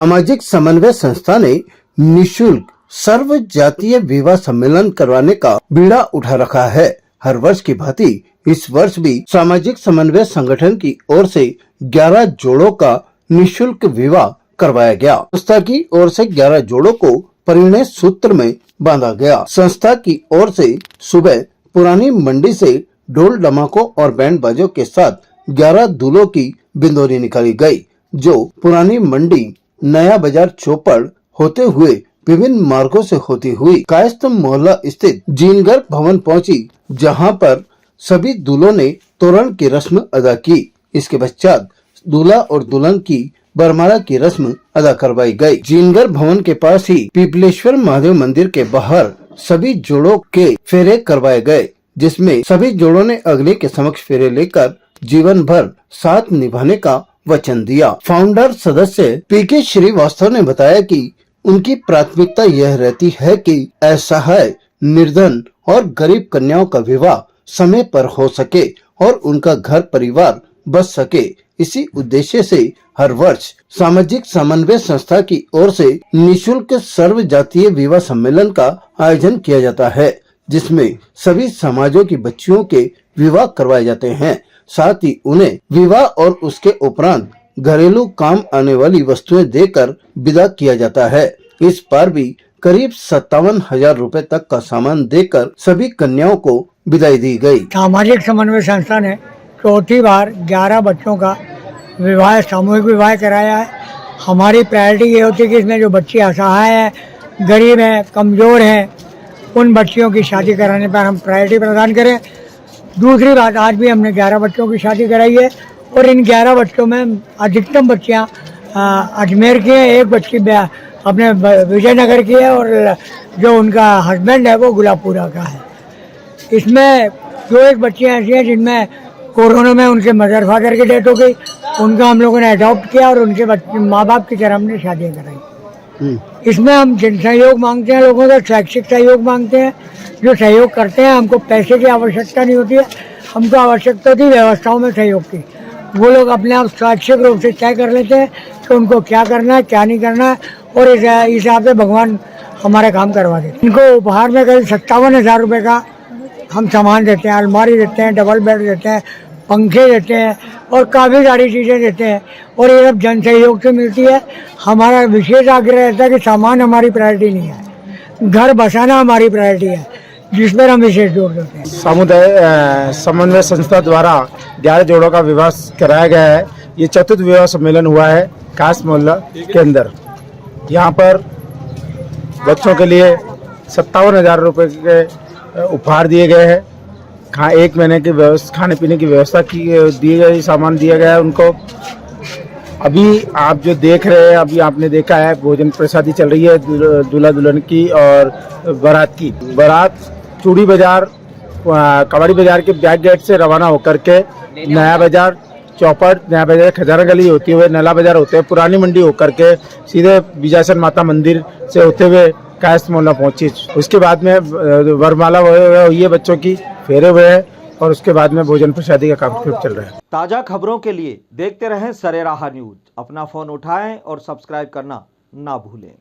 सामाजिक समन्वय संस्था ने निशुल्क सर्व जातीय विवाह सम्मेलन करवाने का बीड़ा उठा रखा है। हर वर्ष की भांति इस वर्ष भी सामाजिक समन्वय संगठन की ओर से 11 जोड़ों का निशुल्क विवाह करवाया गया। संस्था की ओर से 11 जोड़ों को परिणय सूत्र में बांधा गया। संस्था की ओर से सुबह पुरानी मंडी से ढोल डमाकों और बैंड बाजों के साथ 11 दूल्हों की बिंदोरी निकाली गई, जो पुरानी मंडी, नया बाजार चौपड़ होते हुए विभिन्न मार्गों से होती हुई कायस्थ मोहल्ला स्थित जीनगर भवन पहुंची, जहां पर सभी दूल्हों ने तोरण की रस्म अदा की। इसके पश्चात दूल्हा और दुल्हन की बरमाला की रस्म अदा करवाई गई। जीनगर भवन के पास ही पीपलेश्वर महादेव मंदिर के बाहर सभी जोड़ों के फेरे करवाए गए, जिसमें सभी जोड़ों ने अग्नि के समक्ष फेरे लेकर जीवन भर साथ निभाने का वचन दिया। फाउंडर सदस्य पीके श्रीवास्तव ने बताया कि उनकी प्राथमिकता यह रहती है कि असहाय, निर्धन और गरीब कन्याओं का विवाह समय पर हो सके और उनका घर परिवार बच सके। इसी उद्देश्य से हर वर्ष सामाजिक समन्वय संस्था की ओर से निशुल्क सर्व जातीय विवाह सम्मेलन का आयोजन किया जाता है, जिसमें सभी समाजों की बच्चियों के विवाह करवाए जाते हैं। साथ ही उन्हें विवाह और उसके उपरांत घरेलू काम आने वाली वस्तुएं देकर विदा किया जाता है। इस बार भी करीब 57,000 रुपए तक का सामान देकर सभी कन्याओं को विदाई दी गई। सामाजिक समन्वय संस्था ने चौथी बार 11 बच्चों का विवाह, सामूहिक विवाह कराया है। हमारी प्रायोरिटी ये होती है कि इसमें जो बच्ची असहाय है, गरीब है, कमजोर है, उन बच्चियों की शादी कराने पर हम प्रायोरिटी प्रदान करें। दूसरी बात, आज भी हमने 11 बच्चों की शादी कराई है और इन 11 बच्चों में अधिकतम बच्चियां अजमेर की हैं, एक बच्ची अपने विजयनगर की है और जो उनका हस्बैंड है वो गुलाबपुरा का है। इसमें जो एक बच्चियां ऐसी हैं जिनमें कोरोना में उनके मदर फादर की डेथ हो गई, उनका हम लोगों ने अडॉप्ट किया और उनके माँ बाप की तरह हमने शादियाँ कराई। इसमें हम सहयोग मांगते हैं, लोगों से शैक्षिक सहयोग मांगते हैं। जो सहयोग करते हैं, हमको पैसे की आवश्यकता नहीं होती है, हमको आवश्यकता होती है व्यवस्थाओं में सहयोग की। वो लोग अपने आप स्वैच्छिक रूप से तय कर लेते हैं कि उनको क्या करना है, क्या नहीं करना है, और इस हिसाब से भगवान हमारे काम करवा देते हैं। इनको उपहार में करीब 57,000 रुपये का हम सामान देते हैं, अलमारी देते हैं, डबल बेड देते हैं, पंखे देते हैं और काफ़ी सारी चीज़ें देते हैं, और ये सब जन सहयोग से मिलती है। हमारा विशेष आग्रह रहता है कि सामान हमारी प्रायोरिटी नहीं है, घर बसाना हमारी प्रायोरिटी है, जिस पर हम विशेष जोर देते हैं। समुदाय समन्वय संस्था द्वारा 11 जोड़ों का विवाह कराया गया है। ये चतुर्थ विवाह सम्मेलन हुआ है कायस्थ मोहल्ला के अंदर। यहाँ पर बच्चों के लिए 57,000 रुपये के उपहार दिए गए हैं। एक महीने की व्यवस्था, खाने पीने की व्यवस्था दी गई, सामान दिया गया है उनको। अभी आप जो देख रहे हैं, अभी आपने देखा है भोजन प्रसादी चल रही है दूल्हा दुल्हन की और बारात की। बारात चूड़ी बाजार, कबाड़ी बाजार के बैक गेट से रवाना होकर के नया बाजार चौपट, नया बाजार खजाना गली होते हुए नला बाजार होते हुए पुरानी मंडी होकर के सीधे विजयसन माता मंदिर से होते हुए कायस्थ मोहल्ला पहुंची। उसके बाद में वरमाला हुई है, बच्चों की फेरे हुए हैं और उसके बाद में भोजन प्रसादी का कार्यक्रम चल रहा है। ताज़ा खबरों के लिए देखते रहें सरेराह न्यूज। अपना फोन उठाएं और सब्सक्राइब करना ना भूलें।